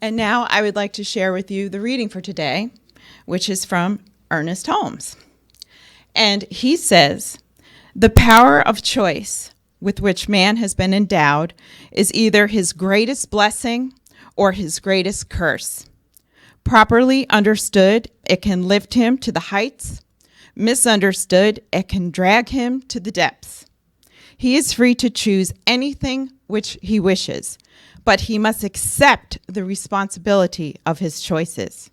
And now I would like to share with you the reading for today, which is from Ernest Holmes. And he says, "The power of choice with which man has been endowed is either his greatest blessing or his greatest curse. Properly understood, it can lift him to the heights. Misunderstood, it can drag him to the depths. He is free to choose anything which he wishes, but he must accept the responsibility of his choices,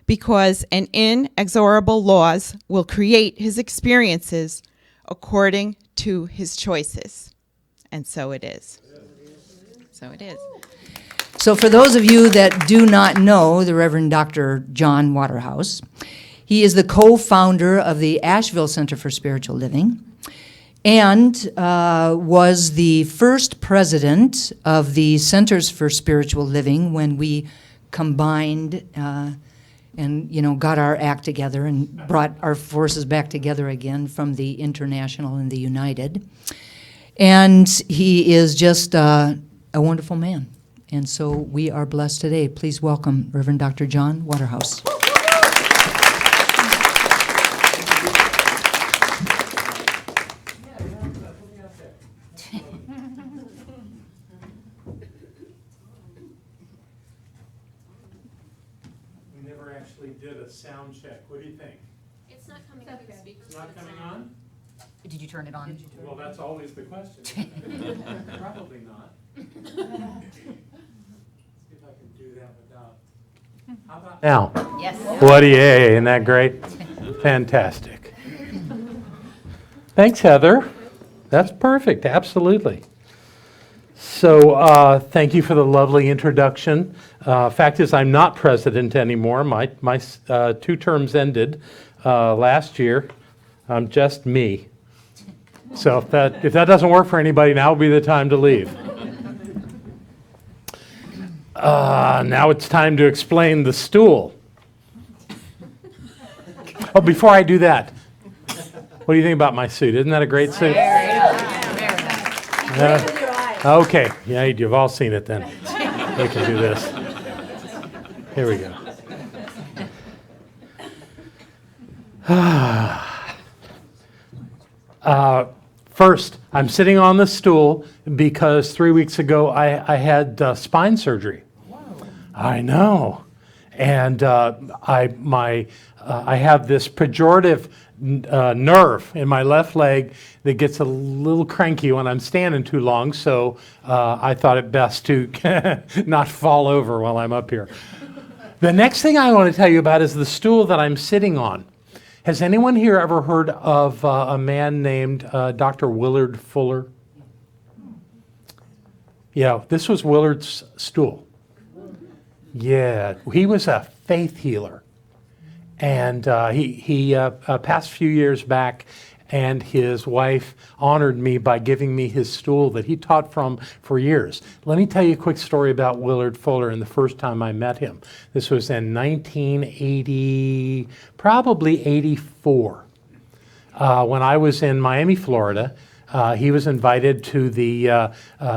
because an inexorable laws will create his experiences according to his choices." And so it is. So it is. So for those of you that do not know the Reverend Dr. John Waterhouse, he is the co-founder of the Asheville Center for Spiritual Living and was the first president of the Centers for Spiritual Living when we combined and got our act together and brought our forces back together again from the International and the United. And he is just a wonderful man. And so we are blessed today. Please welcome Reverend Dr. John Waterhouse. We never actually did a sound check. What do you think? It's not coming up. It's not coming on? Did you turn it on? Well, that's always the question. Isn't it? Probably not. Let's see if I can do that without. How about now? Yes. What do you, isn't that great? Fantastic. Thanks, Heather. That's perfect, absolutely. So thank you for the lovely introduction. Fact is, I'm not president anymore. My 2 terms ended last year. I'm just me. So if that doesn't work for anybody, now would be the time to leave. Now it's time to explain the stool. Oh, before I do that, what do you think about my suit? Isn't that a great suit? Okay, yeah, you've all seen it then. We can do this. Here we go. First, I'm sitting on the stool because 3 weeks ago I had spine surgery. I know, and I have this pejorative nerve in my left leg that gets a little cranky when I'm standing too long. So I thought it best to not fall over while I'm up here. The next thing I want to tell you about is the stool that I'm sitting on. Has anyone here ever heard of a man named Dr. Willard Fuller? Yeah, this was Willard's stool. Yeah, he was a faith healer. And he passed a few years back, and his wife honored me by giving me his stool that he taught from for years. Let me tell you a quick story about Willard Fuller and the first time I met him. This was in 1980, probably 84. When I was in Miami, Florida, he was invited to the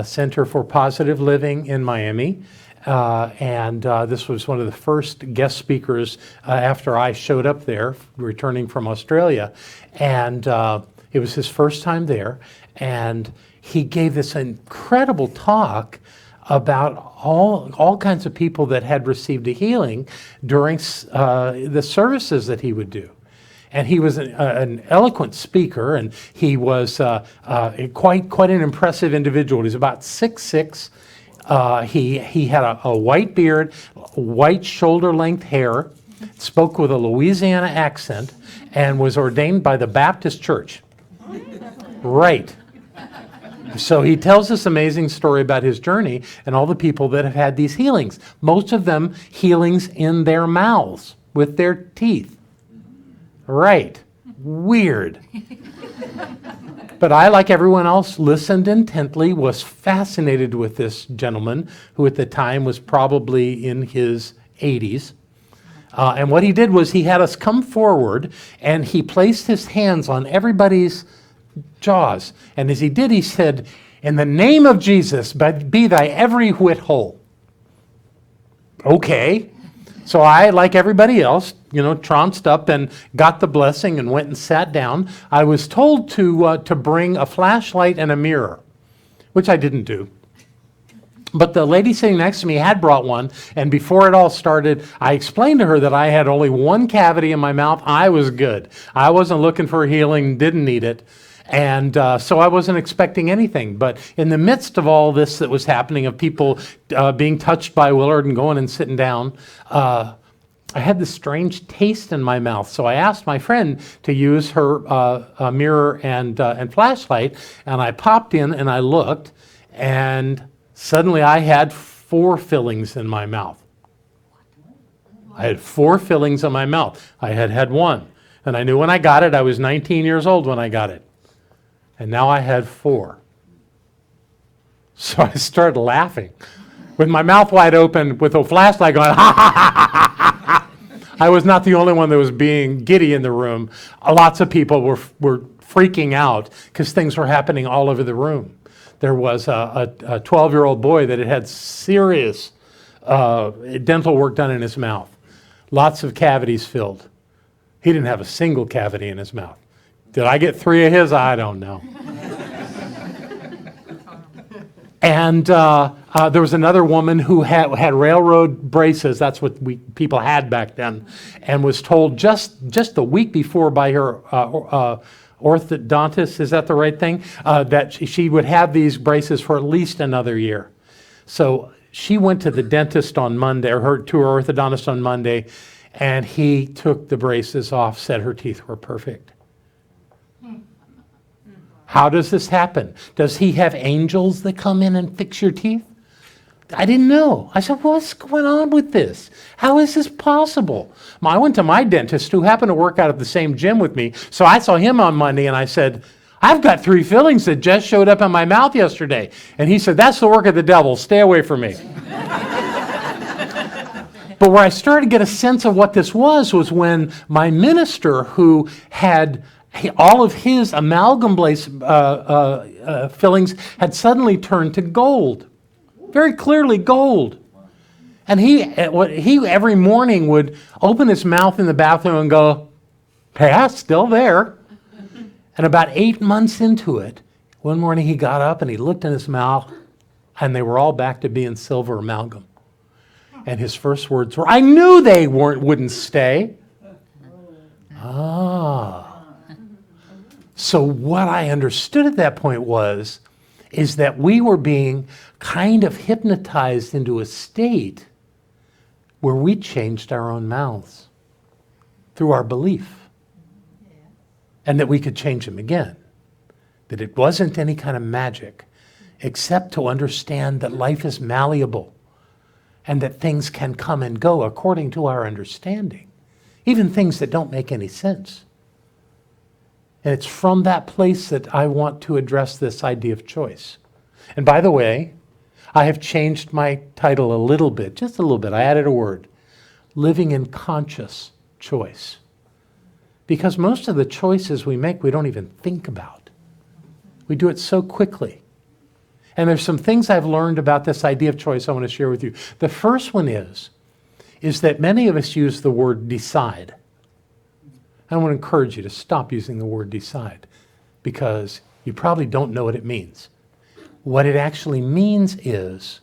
Center for Positive Living in Miami. And this was one of the first guest speakers after I showed up there, returning from Australia. And it was his first time there. And he gave this incredible talk about all kinds of people that had received a healing during the services that he would do. And he was an eloquent speaker, and he was quite an impressive individual. He's about 6'6". He had a white beard, white shoulder-length hair, spoke with a Louisiana accent, and was ordained by the Baptist Church. Right. So he tells this amazing story about his journey and all the people that have had these healings. Most of them healings in their mouths with their teeth. Right. Weird. But I, like everyone else, listened intently, was fascinated with this gentleman, who at the time was probably in his 80s. And what he did was he had us come forward, and he placed his hands on everybody's jaws. And as he did, he said, "In the name of Jesus, be thy every whit whole." Okay. So I, like everybody else, trounced up and got the blessing and went and sat down. I was told to bring a flashlight and a mirror, which I didn't do. But the lady sitting next to me had brought one, and before it all started, I explained to her that I had only one cavity in my mouth. I was good. I wasn't looking for healing, didn't need it. And so I wasn't expecting anything. But in the midst of all this that was happening, of people being touched by Willard and going and sitting down, I had this strange taste in my mouth. So I asked my friend to use her mirror and flashlight, and I popped in and I looked, and suddenly I had 4 fillings in my mouth. I had 4 fillings in my mouth. I had had 1. And I knew when I got it, I was 19 years old when I got it. And now I had 4. So I started laughing with my mouth wide open with a flashlight going, ha, ha, ha, ha, ha, ha. I was not the only one that was being giddy in the room. Lots of people were freaking out because things were happening all over the room. There was a 12-year-old boy that had serious dental work done in his mouth. Lots of cavities filled. He didn't have a single cavity in his mouth. Did I get 3 of his? I don't know. And there was another woman who had railroad braces. That's what people had back then, and was told just the week before by her orthodontist, is that the right thing? That she would have these braces for at least another year. So she went to the dentist on Monday, or to her orthodontist on Monday, and he took the braces off, said her teeth were perfect. How does this happen? Does he have angels that come in and fix your teeth? I didn't know. I said, what's going on with this? How is this possible? I went to my dentist, who happened to work out at the same gym with me. So I saw him on Monday, and I said, I've got 3 fillings that just showed up in my mouth yesterday. And he said, that's the work of the devil. Stay away from me. But where I started to get a sense of what this was when my minister, who had all of his amalgam fillings had suddenly turned to gold. Very clearly gold. And he every morning would open his mouth in the bathroom and go, yeah, still there. And about 8 months into it, one morning he got up and he looked in his mouth, and they were all back to being silver amalgam. And his first words were, I knew they wouldn't stay. So what I understood at that point is that we were being kind of hypnotized into a state where we changed our own mouths through our belief. And that we could change them again. That it wasn't any kind of magic, except to understand that life is malleable and that things can come and go according to our understanding, even things that don't make any sense. And it's from that place that I want to address this idea of choice. And by the way, I have changed my title a little bit, just a little bit. I added a word, living in conscious choice. Because most of the choices we make, we don't even think about. We do it so quickly. And there's some things I've learned about this idea of choice I want to share with you. The first one is that many of us use the word decide. I want to encourage you to stop using the word decide, because you probably don't know what it means. What it actually means is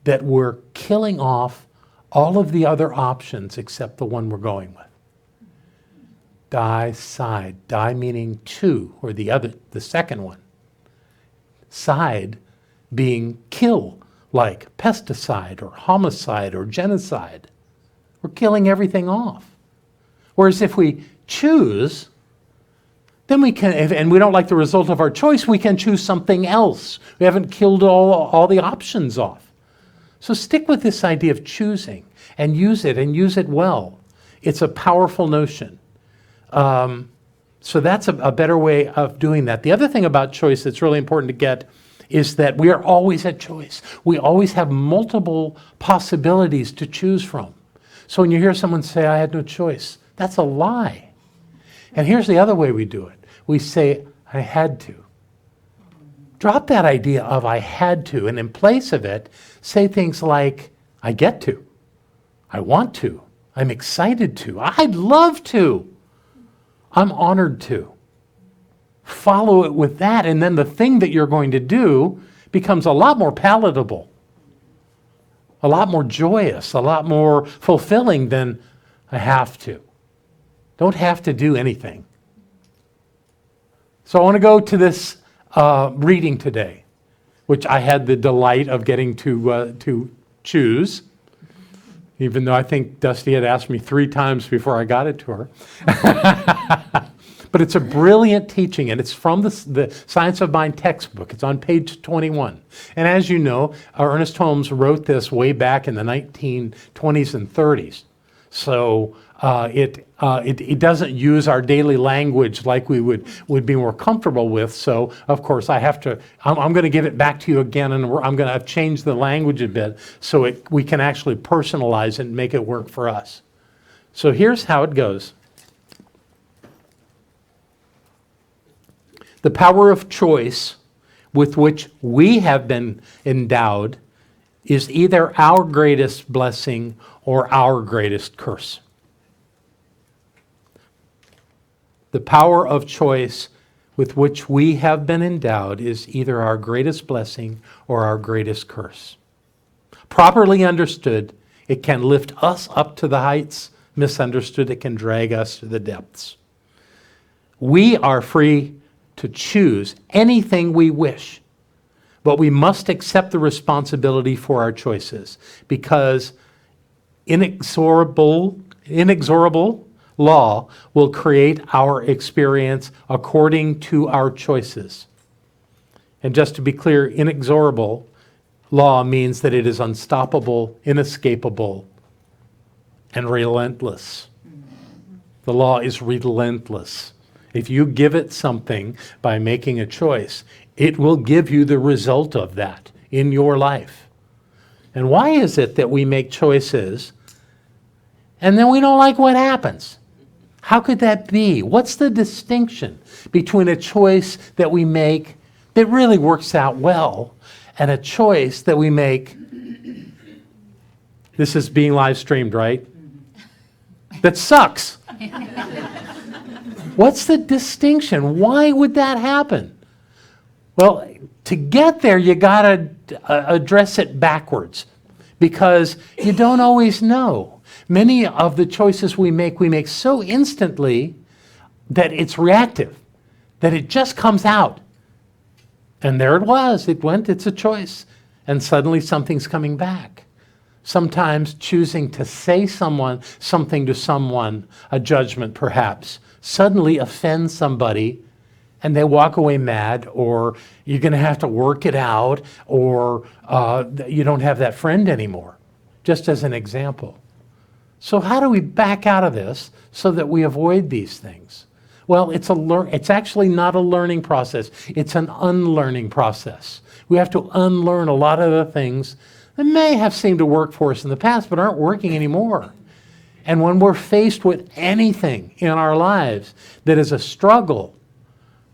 that we're killing off all of the other options except the one we're going with. Decide. Die meaning to, or the second one. Side being kill, like pesticide or homicide or genocide. We're killing everything off. Whereas if we choose, then we can, and we don't like the result of our choice, we can choose something else. We haven't killed all the options off. So stick with this idea of choosing and use it well. It's a powerful notion. So that's a better way of doing that. The other thing about choice that's really important to get is that we are always at choice. We always have multiple possibilities to choose from. So when you hear someone say, I had no choice, that's a lie. And here's the other way we do it. We say, I had to. Drop that idea of I had to, and in place of it, say things like, I get to. I want to. I'm excited to. I'd love to. I'm honored to. Follow it with that, and then the thing that you're going to do becomes a lot more palatable, a lot more joyous, a lot more fulfilling than I have to. Don't have to do anything. So I want to go to this reading today, which I had the delight of getting to choose, even though I think Dusty had asked me 3 times before I got it to her. But it's a brilliant teaching, and it's from the Science of Mind textbook. It's on page 21. And as you know, Ernest Holmes wrote this way back in the 1920s and 30s. So it doesn't use our daily language like we would be more comfortable with. So, of course, I'm going to give it back to you again, and I'm going to change the language a bit so we can actually personalize it and make it work for us. So here's how it goes. The power of choice with which we have been endowed is either our greatest blessing or our greatest curse. The power of choice with which we have been endowed is either our greatest blessing or our greatest curse. Properly understood, it can lift us up to the heights. Misunderstood, it can drag us to the depths. We are free to choose anything we wish, but we must accept the responsibility for our choices, because inexorable law will create our experience according to our choices. And just to be clear, inexorable law means that it is unstoppable, inescapable, and relentless. The law is relentless. If you give it something by making a choice, it will give you the result of that in your life. And why is it that we make choices and then we don't like what happens? How could that be? What's the distinction between a choice that we make that really works out well and a choice that we make, this is being live streamed, right? That sucks. What's the distinction? Why would that happen? Well, to get there, you got to address it backwards, because you don't always know. Many of the choices we make so instantly that it's reactive, that it just comes out. And there it was. It went. It's a choice. And suddenly something's coming back. Sometimes choosing to say something to someone, a judgment perhaps, suddenly offends somebody and they walk away mad, or you're going to have to work it out, or you don't have that friend anymore, just as an example. So how do we back out of this so that we avoid these things? Well, it's actually not a learning process. It's an unlearning process. We have to unlearn a lot of the things that may have seemed to work for us in the past but aren't working anymore. And when we're faced with anything in our lives that is a struggle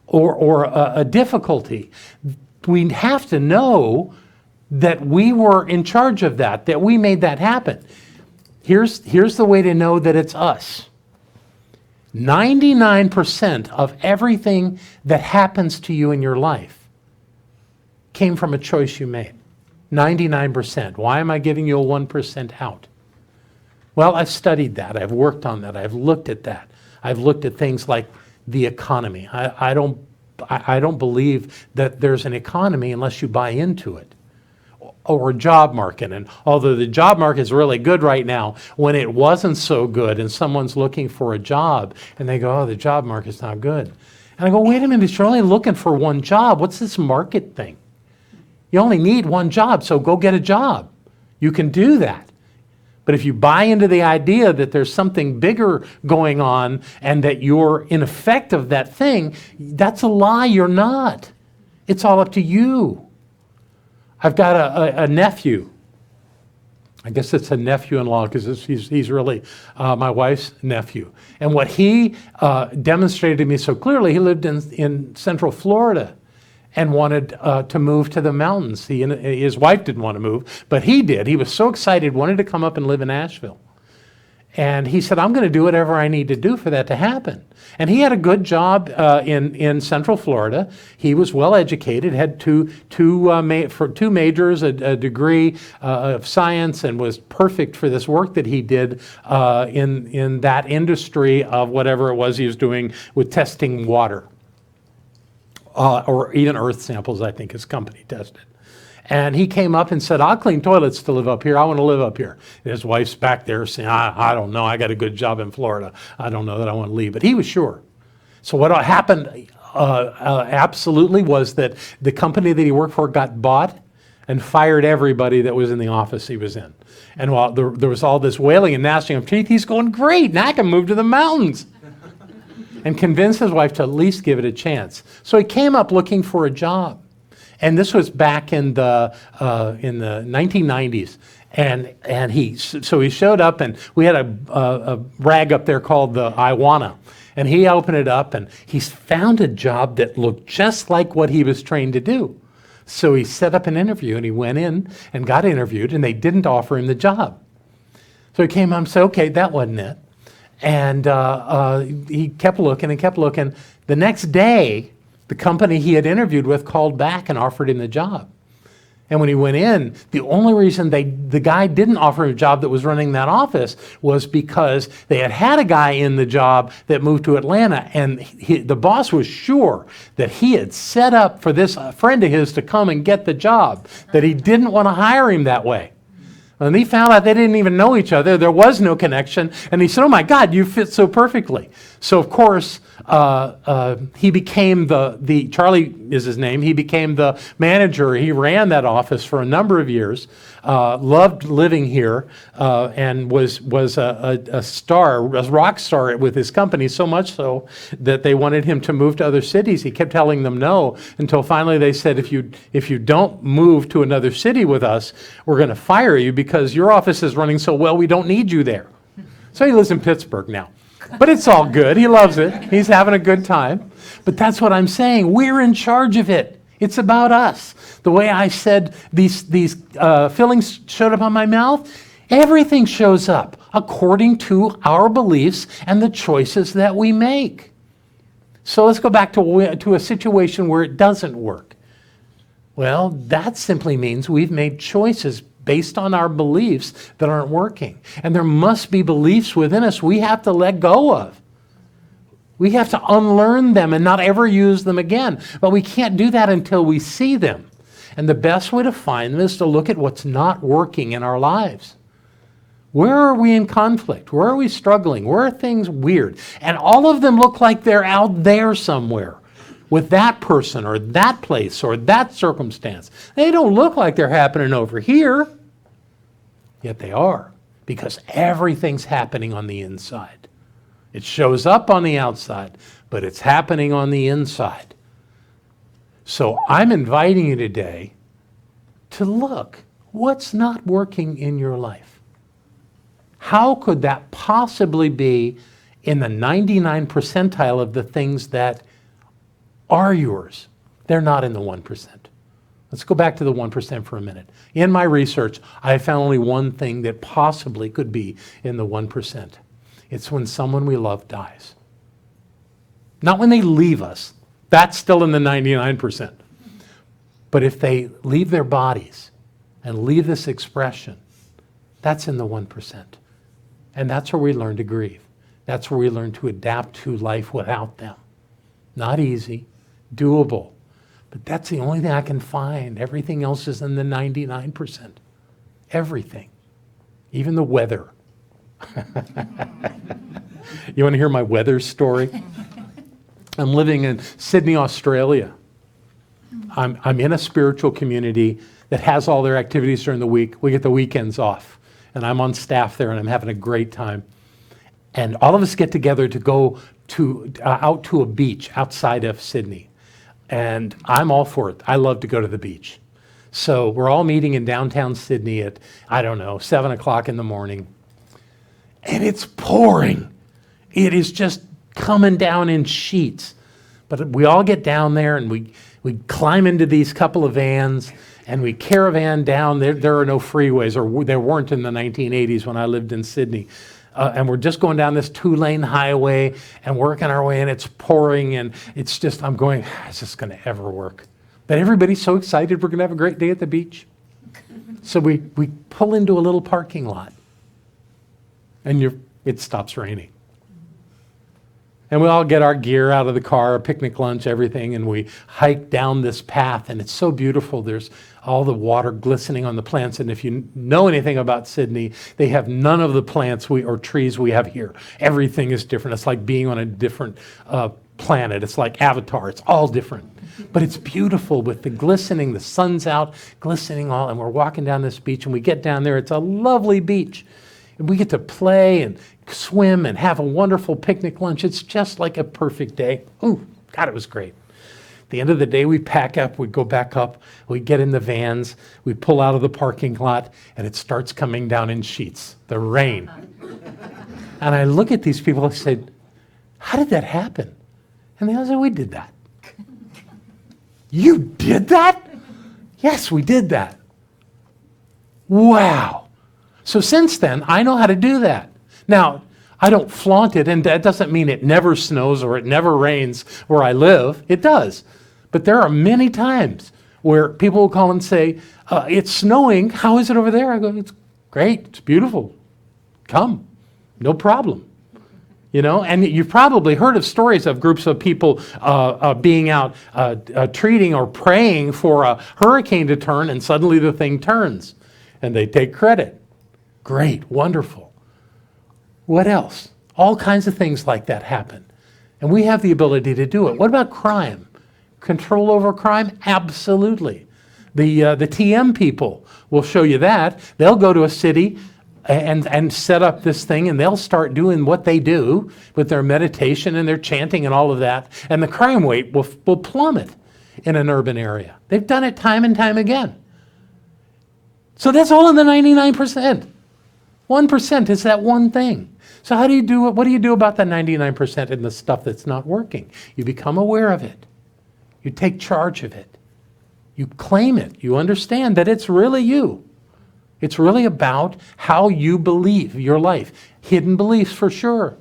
or a difficulty, we have to know that we were in charge of that we made that happen. Here's the way to know that it's us. 99% of everything that happens to you in your life came from a choice you made. 99%. Why am I giving you a 1% out? Well, I've studied that. I've worked on that. I've looked at that. I've looked at things like the economy. I don't believe that there's an economy unless you buy into it. Or a job market. And although the job market is really good right now, when it wasn't so good and someone's looking for a job and they go, oh, the job market's not good. And I go, wait a minute, you're only looking for one job. What's this market thing? You only need one job, so go get a job. You can do that. But if you buy into the idea that there's something bigger going on and that you're in effect of that thing, that's a lie. You're not. It's all up to you. I've got a nephew. I guess it's a nephew-in-law because he's really my wife's nephew. And what he demonstrated to me so clearly, he lived in Central Florida and wanted to move to the mountains. His wife didn't want to move, but he did. He was so excited, wanted to come up and live in Asheville. And he said, I'm going to do whatever I need to do for that to happen. And he had a good job in Central Florida. He was well educated, had two majors, a degree of science, and was perfect for this work that he did in that industry of whatever it was he was doing with testing water. Or even earth samples, I think his company tested. And he came up and said, I'll clean toilets to live up here. I want to live up here. And his wife's back there saying, I don't know. I got a good job in Florida. I don't know that I want to leave. But he was sure. So what happened absolutely was that the company that he worked for got bought and fired everybody that was in the office he was in. And while there was all this wailing and gnashing of teeth, he's going, great, now I can move to the mountains. And convinced his wife to at least give it a chance. So he came up looking for a job. And this was back in the 1990s. And he showed up, and we had a rag up there called the I Wanna. And he opened it up, and he found a job that looked just like what he was trained to do. So he set up an interview, and he went in and got interviewed, and they didn't offer him the job. So he came up and said, okay, that wasn't it. And he kept looking and kept looking. The next day, the company he had interviewed with called back and offered him the job. And when he went in, the only reason the guy didn't offer him a job that was running that office was because they had a guy in the job that moved to Atlanta, and the boss was sure that he had set up for this friend of his to come and get the job, that he didn't want to hire him that way. And he found out they didn't even know each other. There was no connection. And he said, oh my God, you fit so perfectly. So of course, he became Charlie is his name. He became the manager. He ran that office for a number of years, loved living here, and was a star, a rock star with his company, so much so that they wanted him to move to other cities. He kept telling them no, until finally they said, if you don't move to another city with us, we're going to fire you because your office is running so well, we don't need you there. So he lives in Pittsburgh now. But it's all good. He loves it. He's having a good time. But that's what I'm saying. We're in charge of it. It's about us. The way I said these fillings showed up on my mouth, everything shows up according to our beliefs and the choices that we make. So let's go back to a situation where it doesn't work. Well, that simply means we've made choices based on our beliefs that aren't working. And there must be beliefs within us we have to let go of. We have to unlearn them and not ever use them again. But we can't do that until we see them. And the best way to find them is to look at what's not working in our lives. Where are we in conflict? Where are we struggling? Where are things weird? And all of them look like they're out there somewhere with that person or that place or that circumstance. They don't look like they're happening over here, yet they are, because everything's happening on the inside. It shows up on the outside, but it's happening on the inside. So I'm inviting you today to look, what's not working in your life? How could that possibly be in the 99 percentile of the things that are yours? They're not in the 1%. Let's go back to the 1% for a minute. In my research, I found only one thing that possibly could be in the 1%. It's when someone we love dies. Not when they leave us. That's still in the 99%. But if they leave their bodies and leave this expression, that's in the 1%. And that's where we learn to grieve. That's where we learn to adapt to life without them. Not easy, doable, but that's the only thing I can find. Everything else is in the 99%. Everything, even the weather. You want to hear my weather story? I'm living in Sydney, Australia. I'm in a spiritual community that has all their activities during the week. We get the weekends off, and I'm on staff there, and I'm having a great time. And all of us get together to go out to a beach outside of Sydney. And I'm all for it. I love to go to the beach. So we're all meeting in downtown Sydney at, 7 o'clock in the morning. And it's pouring. It is just coming down in sheets. But we all get down there and we climb into these couple of vans and we caravan down. There are no freeways, or there weren't in the 1980s when I lived in Sydney. and we're just going down this 2-lane highway and working our way, and it's pouring, and it's just, I'm going, is this going to ever work? But everybody's so excited we're going to have a great day at the beach. So we pull into a little parking lot, and it stops raining. And we all get our gear out of the car, our picnic lunch, everything, and we hike down this path, and it's so beautiful. There's all the water glistening on the plants, and if you know anything about Sydney, they have none of the plants or trees we have here. Everything is different. It's like being on a different planet. It's like Avatar. It's all different. But it's beautiful with the glistening, the sun's out, glistening all, and we're walking down this beach, and we get down there. It's a lovely beach. And we get to play and swim and have a wonderful picnic lunch. It's just like a perfect day. Ooh, God, it was great. At the end of the day, we pack up, we go back up, we get in the vans, we pull out of the parking lot, and it starts coming down in sheets, the rain. And I look at these people and I said, how did that happen? And they all said, we did that. You did that? Yes, we did that. Wow. So since then, I know how to do that. Now, I don't flaunt it, and that doesn't mean it never snows or it never rains where I live. It does. But there are many times where people will call and say, it's snowing. How is it over there? I go, it's great. It's beautiful. Come. No problem. You know, and you've probably heard of stories of groups of people being out treating or praying for a hurricane to turn, and suddenly the thing turns, and they take credit. Great, wonderful. What else? All kinds of things like that happen. And we have the ability to do it. What about crime? Control over crime? Absolutely. The TM people will show you that. They'll go to a city and set up this thing, and they'll start doing what they do with their meditation and their chanting and all of that, and the crime rate will plummet in an urban area. They've done it time and time again. So that's all in the 99%. 1% is that one thing. So how do you do it? What do you do about the 99% and the stuff that's not working? You become aware of it. You take charge of it. You claim it. You understand that it's really you. It's really about how you believe your life. Hidden beliefs for sure.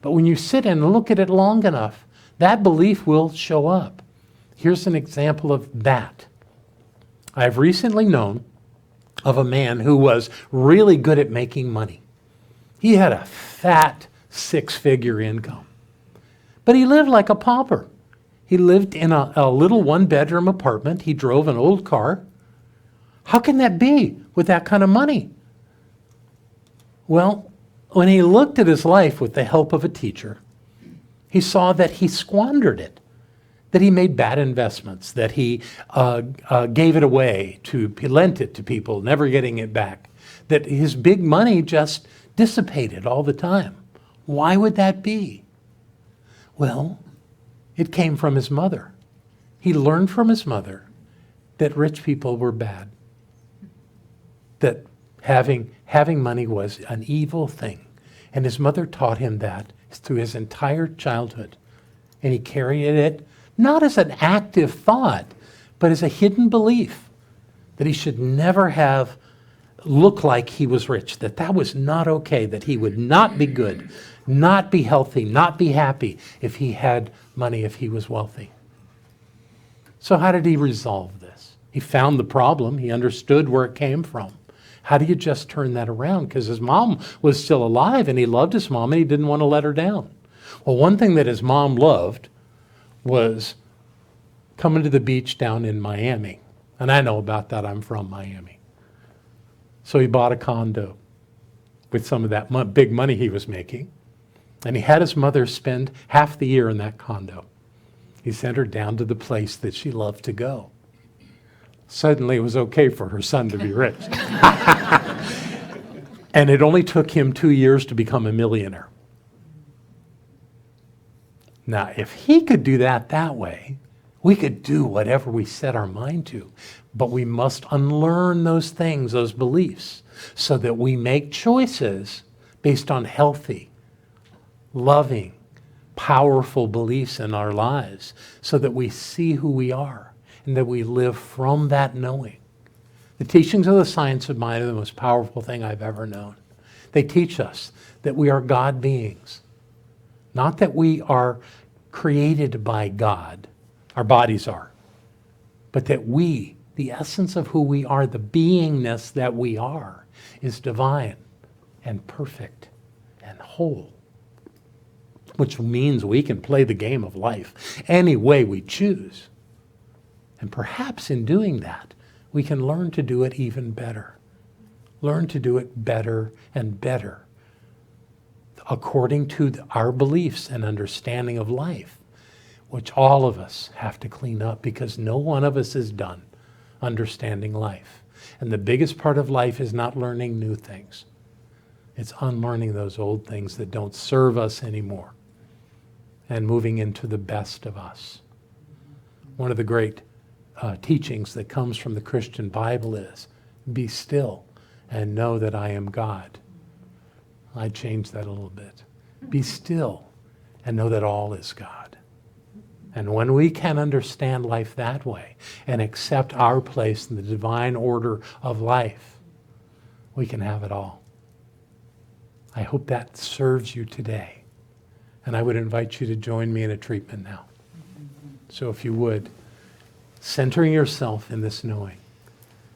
But when you sit and look at it long enough, that belief will show up. Here's an example of that. I've recently known of a man who was really good at making money. He had a fat 6-figure income. But he lived like a pauper. He lived in a little 1-bedroom apartment. He drove an old car. How can that be with that kind of money? Well, when he looked at his life with the help of a teacher, he saw that he squandered it, that he made bad investments, that he gave it away, he lent it to people, never getting it back, that his big money just dissipated all the time. Why would that be? Well, it came from his mother. He learned from his mother that rich people were bad, that having money was an evil thing. And his mother taught him that through his entire childhood. And he carried it not as an active thought, but as a hidden belief that he should never have looked like he was rich, that was not okay, that he would not be good, not be healthy, not be happy if he had money, if he was wealthy. So how did he resolve this? He found the problem. He understood where it came from. How do you just turn that around? Because his mom was still alive, and he loved his mom, and he didn't want to let her down. Well, one thing that his mom loved was coming to the beach down in Miami. And I know about that. I'm from Miami. So he bought a condo with some of that big money he was making. And he had his mother spend half the year in that condo. He sent her down to the place that she loved to go. Suddenly it was okay for her son to be rich. And it only took him 2 years to become a millionaire. Now, if he could do that way, we could do whatever we set our mind to. But we must unlearn those things, those beliefs, so that we make choices based on healthy, loving, powerful beliefs in our lives, so that we see who we are and that we live from that knowing. The teachings of the science of mind are the most powerful thing I've ever known. They teach us that we are God beings. Not that we are created by God, our bodies are, but that we, the essence of who we are, the beingness that we are, is divine and perfect and whole. Which means we can play the game of life any way we choose. And perhaps in doing that, we can learn to do it even better. Learn to do it better and better according to our beliefs and understanding of life, which all of us have to clean up because no one of us is done understanding life. And the biggest part of life is not learning new things. It's unlearning those old things that don't serve us anymore and moving into the best of us. One of the great teachings that comes from the Christian Bible is, be still and know that I am God. I changed that a little bit. Be still and know that all is God. And when we can understand life that way and accept our place in the divine order of life, we can have it all. I hope that serves you today. And I would invite you to join me in a treatment now. So if you would, centering yourself in this knowing,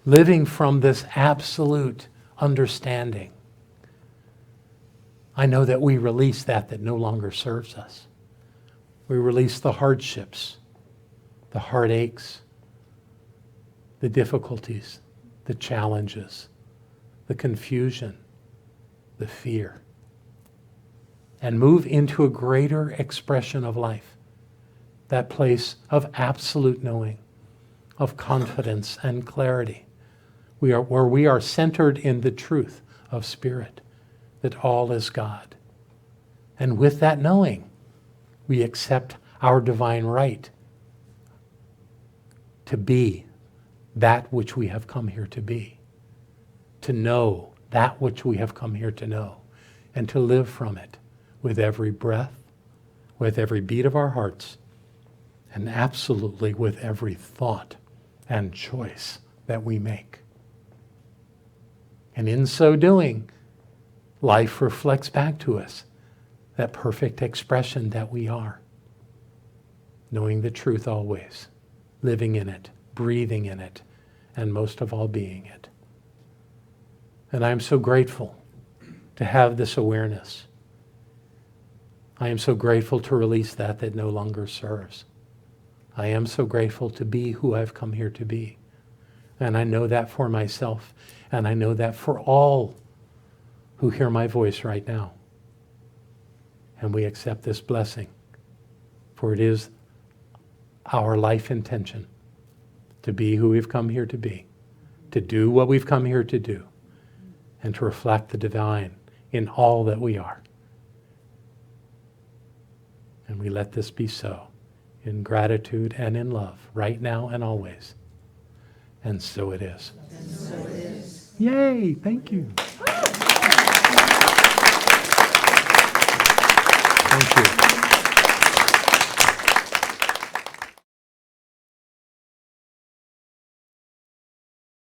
living from this absolute understanding, I know that we release that no longer serves us. We release the hardships, the heartaches, the difficulties, the challenges, the confusion, the fear, and move into a greater expression of life, that place of absolute knowing, of confidence and clarity, where we are centered in the truth of Spirit, that all is God. And with that knowing, we accept our divine right to be that which we have come here to be, to know that which we have come here to know, and to live from it with every breath, with every beat of our hearts, and absolutely with every thought and choice that we make. And in so doing, life reflects back to us that perfect expression that we are, knowing the truth always, living in it, breathing in it, and most of all being it. And I'm so grateful to have this awareness. I am so grateful to release that no longer serves. I am so grateful to be who I've come here to be. And I know that for myself, and I know that for all who hear my voice right now. And we accept this blessing, for it is our life intention to be who we've come here to be, to do what we've come here to do, and to reflect the divine in all that we are. And we let this be so, in gratitude and in love, right now and always. And so it is. And so it is. Yay, thank you. Thank you.